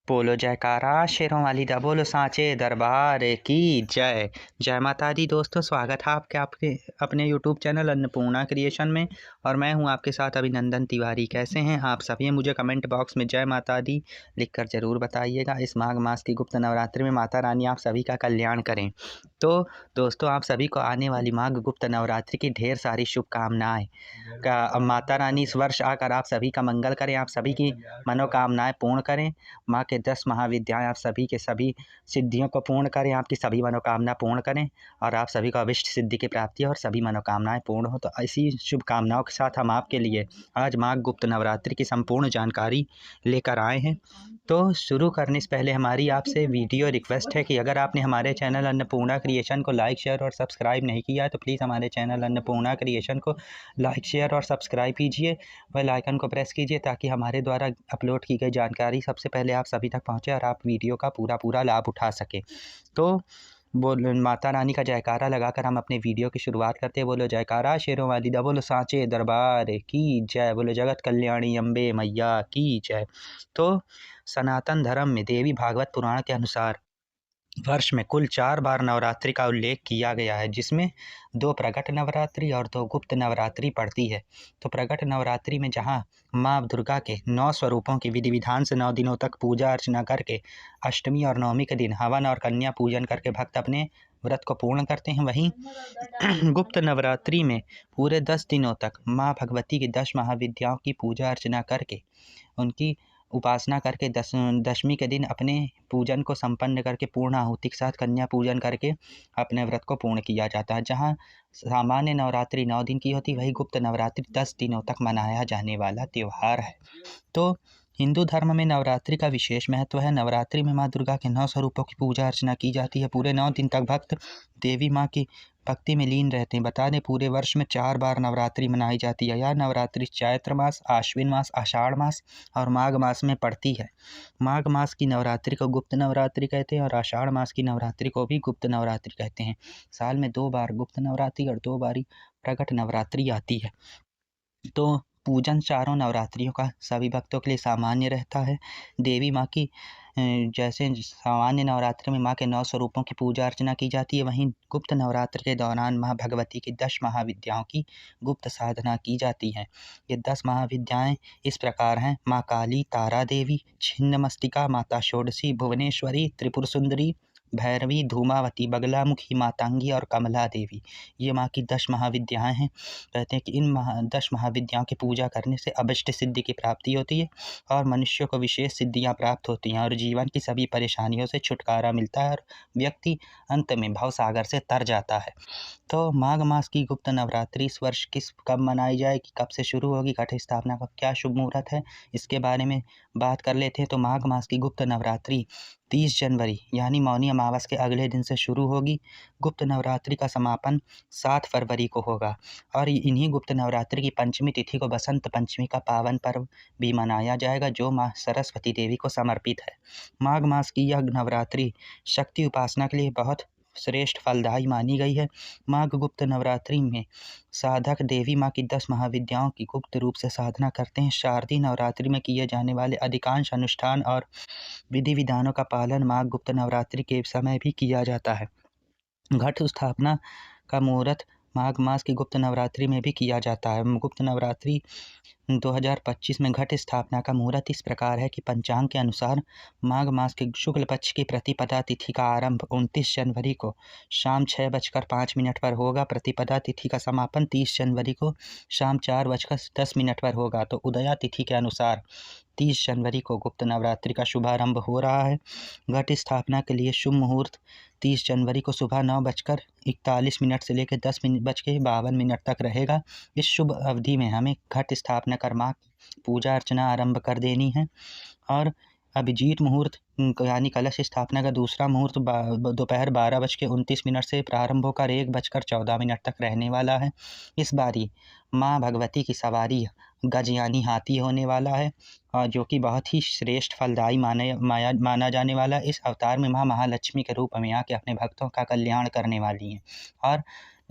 बोलो जयकारा शेरों वाली दा बोलो सांचे दरबार की जय। जय माता दी। दोस्तों स्वागत है आपके अपने यूट्यूब चैनल अन्नपूर्णा क्रिएशन में और मैं हूं आपके साथ अभिनंदन तिवारी। कैसे हैं आप सभी? मुझे कमेंट बॉक्स में जय माता दी लिखकर ज़रूर बताइएगा। इस माघ मास की गुप्त नवरात्रि में माता रानी आप सभी का कल्याण करें। तो दोस्तों आप सभी को आने वाली माघ गुप्त नवरात्रि की ढेर सारी शुभकामनाएँ। माता रानी इस वर्ष आकर आप सभी का मंगल करें, आप सभी की मनोकामनाएँ पूर्ण करें। माँ के 10 महाविद्याएँ आप सभी के सभी सिद्धियों को पूर्ण करें, आपकी सभी मनोकामना पूर्ण करें और आप सभी को अभिष्ट सिद्धि की प्राप्ति और सभी मनोकामनाएँ पूर्ण हो। तो ऐसी शुभकामनाओं के साथ हम आपके लिए आज माघ गुप्त नवरात्रि की संपूर्ण जानकारी लेकर आए हैं। तो शुरू करने से पहले हमारी आपसे वीडियो रिक्वेस्ट है कि अगर आपने हमारे चैनल अन्नपूर्णा क्रिएशन को लाइक शेयर और सब्सक्राइब नहीं किया है तो प्लीज़ हमारे चैनल अन्नपूर्णा क्रिएशन को लाइक शेयर और सब्सक्राइब कीजिए, बेल आइकन को प्रेस कीजिए ताकि हमारे द्वारा अपलोड की गई जानकारी सबसे पहले आप सभी तक पहुंचे और आप वीडियो का पूरा लाभ उठा सकें। तो बोलो माता रानी का जयकारा लगाकर हम अपने वीडियो की शुरुआत करते हैं। बोलो जयकारा शेरों वाली दा बोलो सांचे दरबार की जय। बोलो जगत कल्याणी अम्बे मैया की जय। तो सनातन धर्म में देवी भागवत पुराण के अनुसार वर्ष में कुल 4 बार नवरात्रि का उल्लेख किया गया है, जिसमें 2 प्रकट नवरात्रि और 2 गुप्त नवरात्रि पड़ती है। तो प्रकट नवरात्रि में जहां माँ दुर्गा के 9 स्वरूपों की विधि विधान से 9 दिनों तक पूजा अर्चना करके अष्टमी और नवमी के दिन हवन और कन्या पूजन करके भक्त अपने व्रत को पूर्ण करते हैं, वहीं गुप्त नवरात्रि में पूरे 10 दिनों तक माँ भगवती की 10 महाविद्याओं की पूजा अर्चना करके उनकी उपासना करके दशमी के दिन अपने पूजन को संपन्न करके पूर्ण आहुति के साथ कन्या पूजन करके अपने व्रत को पूर्ण किया जाता है। जहाँ सामान्य नवरात्रि 9 दिन की होती, वही गुप्त नवरात्रि 10 दिनों तक मनाया जाने वाला त्यौहार है। तो हिंदू धर्म में नवरात्रि का विशेष महत्व है। नवरात्रि में माँ दुर्गा के 9 स्वरूपों की पूजा अर्चना की जाती है। पूरे 9 दिन तक भक्त देवी माँ की भक्ति में लीन रहते हैं। बता दें पूरे वर्ष में 4 बार नवरात्रि मनाई जाती है। यह नवरात्रि चैत्र मास, आश्विन मास, आषाढ़ मास और माघ मास में पड़ती है। माघ मास की नवरात्रि को गुप्त नवरात्रि कहते हैं और आषाढ़ मास की नवरात्रि को भी गुप्त नवरात्रि कहते हैं। साल में 2 बार गुप्त नवरात्रि और 2 बारी प्रकट नवरात्रि आती है। तो पूजन चारों नवरात्रियों का सभी भक्तों के लिए सामान्य रहता है। देवी माँ की जैसे सामान्य नवरात्रि में माँ के 9 स्वरूपों की पूजा अर्चना की जाती है, वहीं गुप्त नवरात्र के दौरान माँ भगवती की 10 महाविद्याओं की गुप्त साधना की जाती है। ये 10 महाविद्याएं इस प्रकार हैं: माँ काली, तारा देवी, छिन्नमस्तिका, माता षोडशी, भुवनेश्वरी, त्रिपुर सुंदरी, भैरवी, धूमावती, बगलामुखी, मातंगी और कमला देवी। ये माँ की 10 महाविद्याएं हैं। कहते हैं कि इन 10 महाविद्याओं की पूजा करने से अभिष्ट सिद्धि की प्राप्ति होती है और मनुष्य को विशेष सिद्धियां प्राप्त होती हैं और जीवन की सभी परेशानियों से छुटकारा मिलता है और व्यक्ति अंत में भवसागर से तर जाता है। तो माघ मास की गुप्त नवरात्रि इस वर्ष कब मनाई जाएगी, कब से शुरू होगी, घट स्थापना का क्या शुभ मुहूर्त है, इसके बारे में बात कर लेते हैं। तो माघ मास की गुप्त नवरात्रि 30 जनवरी यानी मौनी अमावस के अगले दिन से शुरू होगी। गुप्त नवरात्रि का समापन 7 फरवरी को होगा और इन्हीं गुप्त नवरात्रि की पंचमी तिथि को बसंत पंचमी का पावन पर्व भी मनाया जाएगा, जो माँ सरस्वती देवी को समर्पित है। माघ मास की यह नवरात्रि शक्ति उपासना के लिए बहुत श्रेष्ठ फलदायी मानी गई है। माघ गुप्त नवरात्रि में साधक देवी माँ की 10 महाविद्याओं की गुप्त रूप से साधना करते हैं। शारदीय नवरात्रि में किए जाने वाले अधिकांश अनुष्ठान और विधि विधानों का पालन माघ गुप्त नवरात्रि के समय भी किया जाता है। घट स्थापना का मुहूर्त माघ मास की गुप्त नवरात्रि में भी किया जाता है। गुप्त नवरात्रि 2025 में घट स्थापना का मुहूर्त इस प्रकार है कि पंचांग के अनुसार माघ मास के शुक्ल पक्ष की प्रतिपदा तिथि का आरंभ 29 जनवरी को शाम 6:05 पर होगा। प्रतिपदा तिथि का समापन 30 जनवरी को शाम 4:10 पर होगा। तो उदया तिथि के अनुसार 30 जनवरी को गुप्त नवरात्रि का शुभारंभ हो रहा है। घट स्थापना के लिए शुभ मुहूर्त 30 जनवरी को सुबह 9:41 से लेकर 10:52 तक रहेगा। इस शुभ अवधि में हमें घट स्थापना कर माँ पूजा अर्चना आरंभ कर देनी है और अभिजीत मुहूर्त यानी कलश स्थापना का दूसरा मुहूर्त दोपहर 12:29 से प्रारंभ होकर 1:14 तक रहने वाला है। इस बारी माँ भगवती की सवारी गज यानी हाथी होने वाला है और जो कि बहुत ही श्रेष्ठ फलदायी माना जाने वाला है। इस अवतार में माँ महालक्ष्मी के रूप में आके अपने भक्तों का कल्याण करने वाली हैं और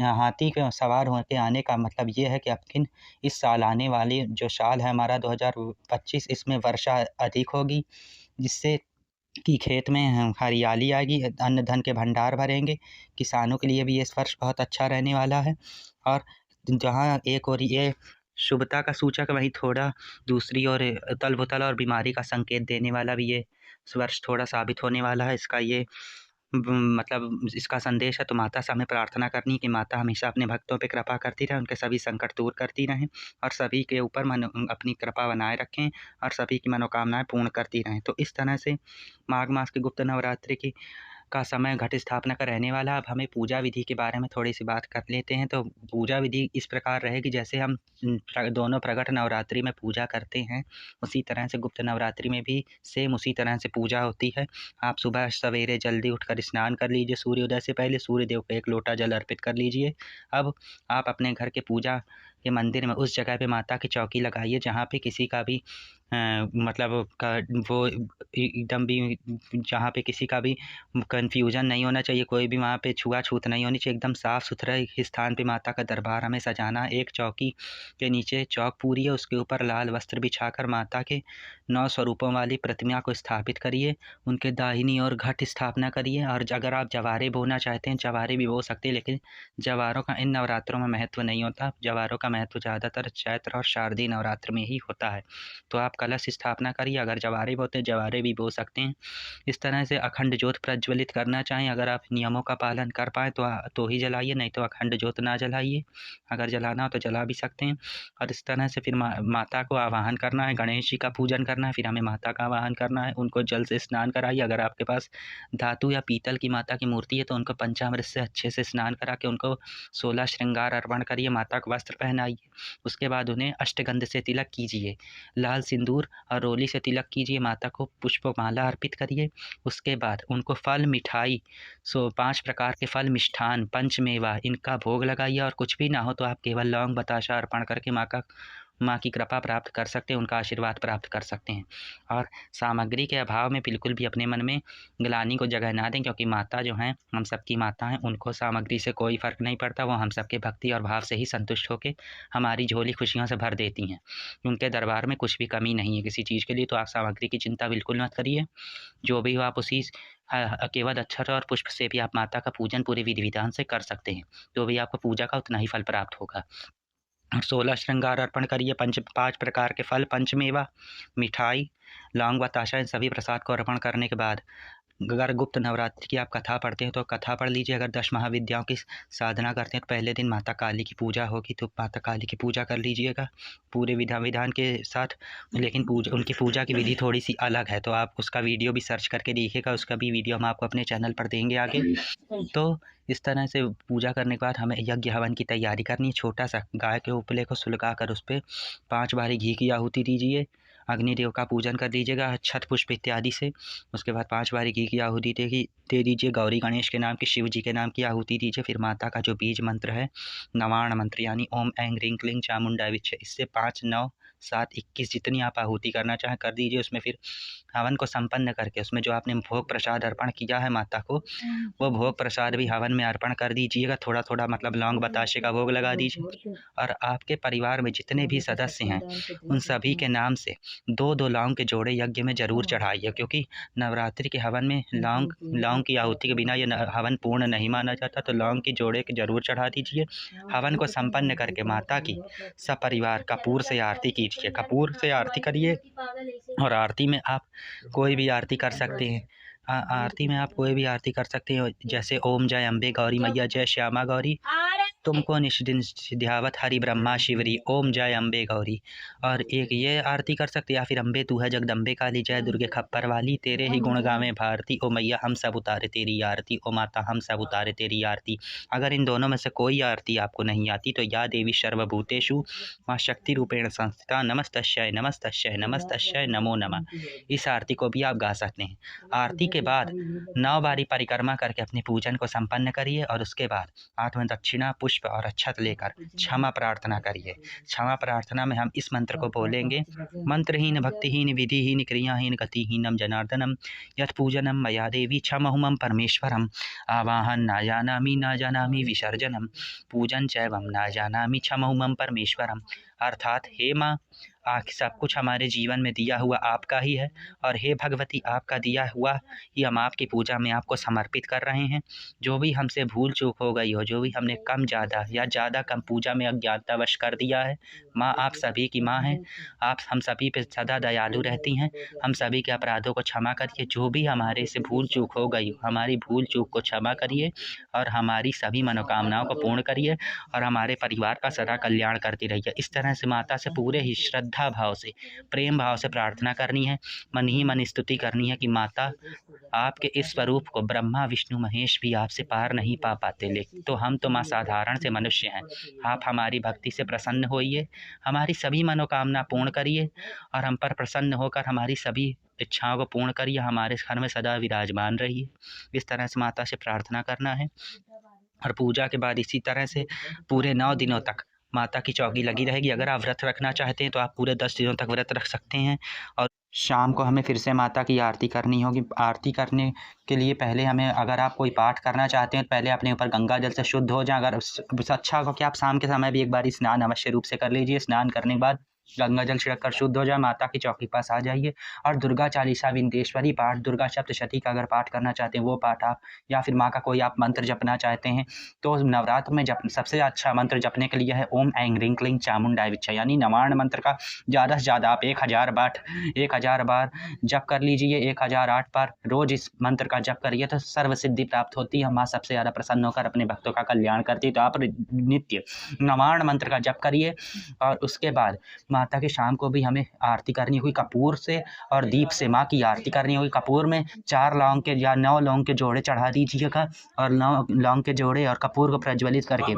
हाथी के सवार होकर आने का मतलब ये है कि इस साल आने वाली जो साल है हमारा 2025, इसमें वर्षा अधिक होगी, जिससे कि खेत में हरियाली आएगी, अन्न धन के भंडार भरेंगे। किसानों के लिए भी ये वर्ष बहुत अच्छा रहने वाला है। और जहाँ एक और ये शुभता का सूचक, वहीं थोड़ा दूसरी ओर उथल-पुथल और बीमारी का संकेत देने वाला भी ये वर्ष थोड़ा साबित होने वाला है। इसका ये मतलब इसका संदेश है। तो माता से हमें प्रार्थना करनी है कि माता हमेशा अपने भक्तों पे कृपा करती रहें, उनके सभी संकट दूर करती रहें और सभी के ऊपर अपनी कृपा बनाए रखें और सभी की मनोकामनाएं पूर्ण करती रहें। तो इस तरह से माघ मास के गुप्त नवरात्रि का समय घट स्थापना का रहने वाला। अब हमें पूजा विधि के बारे में थोड़ी सी बात कर लेते हैं। तो पूजा विधि इस प्रकार रहेगी, जैसे हम दोनों प्रगट नवरात्रि में पूजा करते हैं, उसी तरह से गुप्त नवरात्रि में भी सेम उसी तरह से पूजा होती है। आप सुबह सवेरे जल्दी उठकर स्नान कर लीजिए, सूर्योदय से पहले सूर्य देव को 1 लोटा जल अर्पित कर लीजिए। अब आप अपने घर के पूजा के मंदिर में उस जगह पे माता की चौकी लगाइए जहाँ पे किसी का भी मतलब वो एकदम भी, जहाँ पे किसी का भी कन्फ्यूजन नहीं होना चाहिए, कोई भी वहाँ पे छुआ-छूत नहीं होनी चाहिए। एकदम साफ़-सुथरा स्थान पे माता का दरबार हमें सजाना है। एक चौकी के नीचे चौक पूरी है, उसके ऊपर लाल वस्त्र बिछाकर माता के 9 स्वरूपों वाली प्रतिमा को स्थापित करिए। उनके दाहिनी ओर घट स्थापना करिए। और अगर आप जवारे बोना चाहते हैं, जवारे भी बो सकते हैं, लेकिन जवारों का इन नवरात्रों में महत्व नहीं होता। जवारों का महत्व ज़्यादातर चैत्र और शारदीय नवरात्र में ही होता है। तो आप कलश स्थापना करिए। अगर जवारे बोते हैं, जवारे भी बो सकते हैं। इस तरह से अखंड ज्योत प्रज्वलित करना चाहें, अगर आप नियमों का पालन कर पाएँ तो ही जलाइए, नहीं तो अखंड ज्योत ना जलाइए। अगर जलाना हो तो जला भी सकते हैं। और इस तरह से फिर माता को आवाहन करना है, गणेश जी का पूजन करना है, फिर हमें माता का आवाहन करना है। उनको जल से स्नान कराइए। अगर आपके पास धातु या पीतल की माता की मूर्ति है तो उनको पंचामृत से अच्छे से स्नान करा के उनको 16 श्रृंगार अर्पण करिए, माता को वस्त्र पहनाइए। उसके बाद उन्हें अष्टगंध से तिलक कीजिए, लाल सिंदूर और रोली से तिलक कीजिए, माता को पुष्पमाला अर्पित करिए। उसके बाद उनको फल, मिठाई, 5 प्रकार के फल, मिष्ठान, पंचमेवा इनका भोग लगाइए। और कुछ भी ना हो तो आप केवल लौंग बताशा अर्पण करके माँ की कृपा प्राप्त कर सकते हैं, उनका आशीर्वाद प्राप्त कर सकते हैं। और सामग्री के अभाव में बिल्कुल भी अपने मन में ग्लानि को जगह ना दें, क्योंकि माता जो हैं हम सबकी माता हैं, उनको सामग्री से कोई फ़र्क नहीं पड़ता। वो हम सबके भक्ति और भाव से ही संतुष्ट होकर हमारी झोली खुशियों से भर देती हैं। उनके दरबार में कुछ भी कमी नहीं है किसी चीज़ के लिए। तो आप सामग्री की चिंता बिल्कुल मत करिए। जो भी हो आप उसी केवल अक्षर और पुष्प से भी आप माता का पूजन पूरे विधि विधान से कर सकते हैं। तो भी आपको पूजा का उतना ही फल प्राप्त होगा। और 16 श्रृंगार अर्पण करिए, 5 प्रकार के फल, पंचमेवा, मिठाई, लौंग बताशा इन सभी प्रसाद को अर्पण करने के बाद अगर गुप्त नवरात्रि की आप कथा पढ़ते हैं तो कथा पढ़ लीजिए। अगर 10 महाविद्याओं की साधना करते हैं तो पहले दिन माता काली की पूजा होगी, तो माता काली की पूजा कर लीजिएगा पूरे विधान के साथ। लेकिन उनकी पूजा की विधि थोड़ी सी अलग है, तो आप उसका वीडियो भी सर्च करके देखिएगा। उसका भी वीडियो हम आपको अपने चैनल पर देंगे आगे। तो इस तरह से पूजा करने के बाद हमें यज्ञ हवन की तैयारी करनी है। छोटा सा गाय के उपले को सुलगा कर उस पर 5 बारी घी की आहुति दीजिए। अग्निदेव का पूजन कर दीजिएगा छत पुष्प इत्यादि से। उसके बाद 5 बारी घी की आहुति दे दीजिए। गौरी गणेश के नाम की, शिव जी के नाम की आहुति दीजिए। फिर माता का जो बीज मंत्र है, नवाण मंत्र, यानी ओम ऐं ह्रीं क्लीं चामुंडा विच्चे, इससे 5, 9, 7, 21 जितनी आप आहुति करना चाहें कर दीजिए। उसमें फिर हवन को संपन्न करके उसमें जो आपने भोग प्रसाद अर्पण किया है माता को, वो भोग प्रसाद भी हवन में अर्पण कर दीजिएगा। थोड़ा थोड़ा मतलब लौंग बताशे का भोग लगा दीजिए। और आपके परिवार में जितने भी सदस्य हैं उन सभी के नाम से 2-2 लौंग के जोड़े यज्ञ में ज़रूर चढ़ाइए, क्योंकि नवरात्रि के हवन में लौंग की आहुति के बिना ये हवन पूर्ण नहीं माना जाता। तो लौंग की जोड़े के ज़रूर चढ़ा दीजिए। हवन को संपन्न करके माता की सपरिवार कपूर से आरती कीजिए। कपूर से आरती करिए। और आरती में आप कोई भी आरती कर सकते हैं। आरती में आप कोई भी आरती कर सकते हैं, जैसे ओम जय अम्बे गौरी मैया, जय श्यामा गौरी, तुमको निष्दिन सिद्ध्यावत हरि ब्रह्मा शिवरी, ओम जय अम्बे गौरी। और एक ये आरती कर सकते हैं, या फिर अम्बे तू है जगदम्बे काली, जय दुर्गे खप्पर वाली, तेरे ही गुण गावे भारती, ओ मैया हम सब उतारे तेरी आरती, ओ माता हम सब उतारे तेरी आरती। अगर इन दोनों में से कोई आरती आपको नहीं आती तो या देवी सर्वभूतेषु माँ शक्ति रूपेण संस्थिता नमस्तस्यै नमस्तस्यै नमस्तस्यै नमो नमः, इस आरती को भी आप गा सकते हैं। आरती के बाद 9 बारी परिक्रमा करके अपने पूजन को संपन्न करिए। और उसके बाद हाथ में दक्षिणा, पुष्प और अक्षत लेकर क्षमा प्रार्थना करिए। क्षमा प्रार्थना में हम इस मंत्र को बोलेंगे, मंत्रहीन भक्तिहीन विधिहीन क्रियाहीन गतिहीनम जनार्दनम यत् पूजनम मया देवी क्षमहुमं परमेश्वरम, आवाहन ना जानामि विसर्जनम, पूजन चैवं ना जानामि क्षमहुमं परमेश्वरम। अर्थात हे माँ, सब कुछ हमारे जीवन में दिया हुआ आपका ही है और हे भगवती आपका दिया हुआ ही हम आपकी पूजा में आपको समर्पित कर रहे हैं। जो भी हमसे भूल चूक हो गई हो, जो भी हमने कम ज़्यादा या ज़्यादा कम पूजा में अज्ञानतावश कर दिया है, माँ आप सभी की माँ हैं, आप हम सभी पे सदा दयालु रहती हैं। हम सभी के अपराधों को क्षमा करिए, जो भी हमारे से भूल चूक हो गई हो, हमारी भूल चूक को क्षमा करिए और हमारी सभी मनोकामनाओं को पूर्ण करिए और हमारे परिवार का सदा कल्याण करती रहिए। इस तरह से माता से पूरे ही श्रद्धा भाव से, प्रेम भाव से प्रार्थना करनी है, मन ही मन स्तुति करनी है कि माता आपके इस स्वरूप को ब्रह्मा विष्णु महेश भी आपसे पार नहीं पा पाते, लेकिन तो हम तो माँ साधारण से मनुष्य हैं। आप हमारी भक्ति से प्रसन्न होइए, हमारी सभी मनोकामना पूर्ण करिए और हम पर प्रसन्न होकर हमारी सभी इच्छाओं को पूर्ण करिए, हमारे घर में सदा विराजमान रहिए। इस तरह से माता से प्रार्थना करना है और पूजा के बाद इसी तरह से पूरे 9 दिनों तक माता की चौकी लगी रहेगी। अगर आप व्रत रखना चाहते हैं तो आप पूरे 10 दिनों तक व्रत रख सकते हैं और शाम को हमें फिर से माता की आरती करनी होगी। आरती करने के लिए पहले हमें, अगर आप कोई पाठ करना चाहते हैं तो पहले अपने ऊपर गंगा जल से शुद्ध हो जाएं। अगर अच्छा हो कि आप शाम के समय भी एक बार स्नान अवश्य रूप से कर लीजिए। स्नान करने के बाद गंगा जल छिड़क कर शुद्ध हो जाए, माता की चौकी पास आ जाइए और दुर्गा चालीसा, विंध्येश्वरी पाठ, दुर्गा सप्तशती का अगर पाठ करना चाहते हैं वो पाठ आप, या फिर माँ का कोई आप मंत्र जपना चाहते हैं तो नवरात्र में सबसे अच्छा मंत्र जपने के लिए है ओम ऐं ह्रीं क्लीं चामुंडाय विद्महे, यानी नवार्ण मंत्र का ज़्यादा से ज़्यादा आप 1000 बार जप कर लीजिए। 1008 बार रोज इस मंत्र का जप करिए तो सर्व सिद्धि प्राप्त होती है। माँ सबसे ज़्यादा प्रसन्न होकर अपने भक्तों का कल्याण करती है। तो आप नित्य नवार्ण मंत्र का जप करिए और उसके बाद माता की शाम को भी हमें आरती करनी होगी कपूर से और दीप से। माँ की आरती करनी होगी। कपूर में 4 लौंग के या 9 लौंग के जोड़े चढ़ा दीजिएगा और 9 लौंग के जोड़े और कपूर को प्रज्वलित करके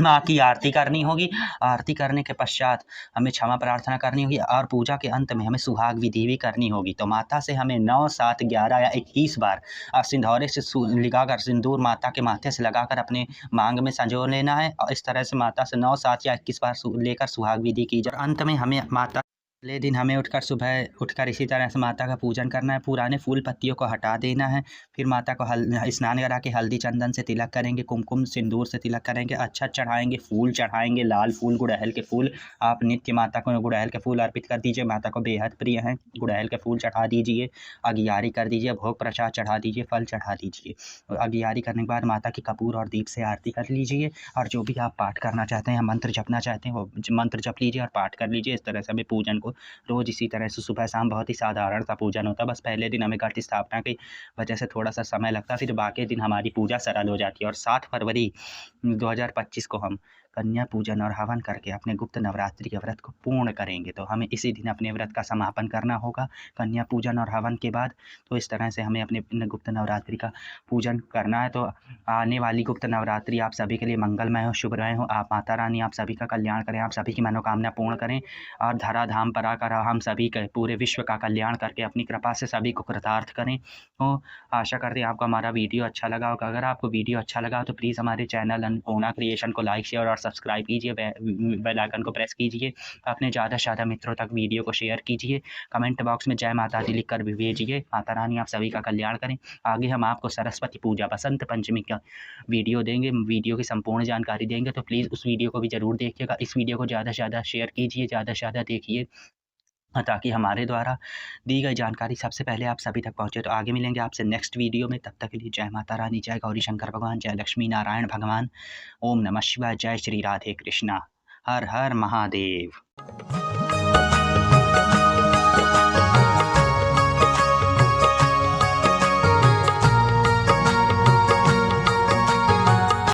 माँ की आरती करनी होगी। आरती करने के पश्चात हमें क्षमा प्रार्थना करनी होगी और पूजा के अंत में हमें सुहाग विधि भी करनी होगी। तो माता से हमें 9, 7, 11 या 21 बार सिंदूर से लगाकर, सिंदूर माता के माथे से लगाकर अपने मांग में संजो लेना है और इस तरह से माता से 9, 7 या 21 बार लेकर सुहाग विधि की जाए। अंत में हमें माता अगले दिन हमें सुबह उठकर इसी तरह से माता का पूजन करना है। पुराने फूल पत्तियों को हटा देना है। फिर माता को स्नान करा के हल्दी चंदन से तिलक करेंगे, कुमकुम सिंदूर से तिलक करेंगे, अच्छा चढ़ाएंगे, फूल चढ़ाएंगे, लाल फूल, गुड़हल के फूल। आप नित्य माता को गुड़हल के फूल अर्पित कर दीजिए, माता को बेहद प्रिय हैं। गुड़हल के फूल चढ़ा दीजिए, अगियारी कर दीजिए, भोग प्रसाद चढ़ा दीजिए, फल चढ़ा दीजिए। और अगियारी करने के बाद माता की कपूर और दीप से आरती कर लीजिए और जो भी आप पाठ करना चाहते हैं, मंत्र जपना चाहते हैं, वो मंत्र जप लीजिए और पाठ कर लीजिए। इस तरह से हमें पूजन को रोज़ इसी तरह से सुबह शाम बहुत ही साधारण सा पूजन होता है। बस पहले दिन हमें घट स्थापना की वजह से थोड़ा सा समय लगता है, फिर बाकी दिन हमारी पूजा सरल हो जाती है। और 7 फरवरी 2025 को हम कन्या पूजन और हवन करके अपने गुप्त नवरात्रि के व्रत को पूर्ण करेंगे। तो हमें इसी दिन अपने व्रत का समापन करना होगा कन्या पूजन और हवन के बाद। तो इस तरह से हमें अपने गुप्त नवरात्रि का पूजन करना है। तो आने वाली गुप्त नवरात्रि आप सभी के लिए मंगलमय हो, शुभमय हो। आप माता रानी आप सभी का कल्याण करें, आप सभी की मनोकामना पूर्ण करें और धराधाम पर आकर हम सभी के पूरे विश्व का कल्याण करके अपनी कृपा से सभी को कृतार्थ करें। तो आशा करते हैं आपको हमारा वीडियो अच्छा लगा होगा। अगर आपको वीडियो अच्छा लगा तो प्लीज़ हमारे चैनल अन्नपूर्णा क्रिएशन को लाइक, शेयर और सब्सक्राइब कीजिए, बेल आइकन को प्रेस कीजिए, अपने ज़्यादा से ज़्यादा मित्रों तक वीडियो को शेयर कीजिए, कमेंट बॉक्स में जय माता दी लिख कर भी भेजिए। माता रानी आप सभी का कल्याण करें। आगे हम आपको सरस्वती पूजा, बसंत पंचमी का वीडियो देंगे, वीडियो की संपूर्ण जानकारी देंगे, तो प्लीज़ उस वीडियो को भी ज़रूर देखिएगा। इस वीडियो को ज़्यादा से ज़्यादा शेयर कीजिए, ज़्यादा से ज़्यादा देखिए ताकि हमारे द्वारा दी गई जानकारी सबसे पहले आप सभी तक पहुँचे। तो आगे मिलेंगे आपसे नेक्स्ट वीडियो में, तब तक के लिए जय माता रानी, जय गौरी शंकर भगवान, जय लक्ष्मी नारायण भगवान। ओम नमः शिवाय, जय श्री राधे कृष्णा, हर हर महादेव।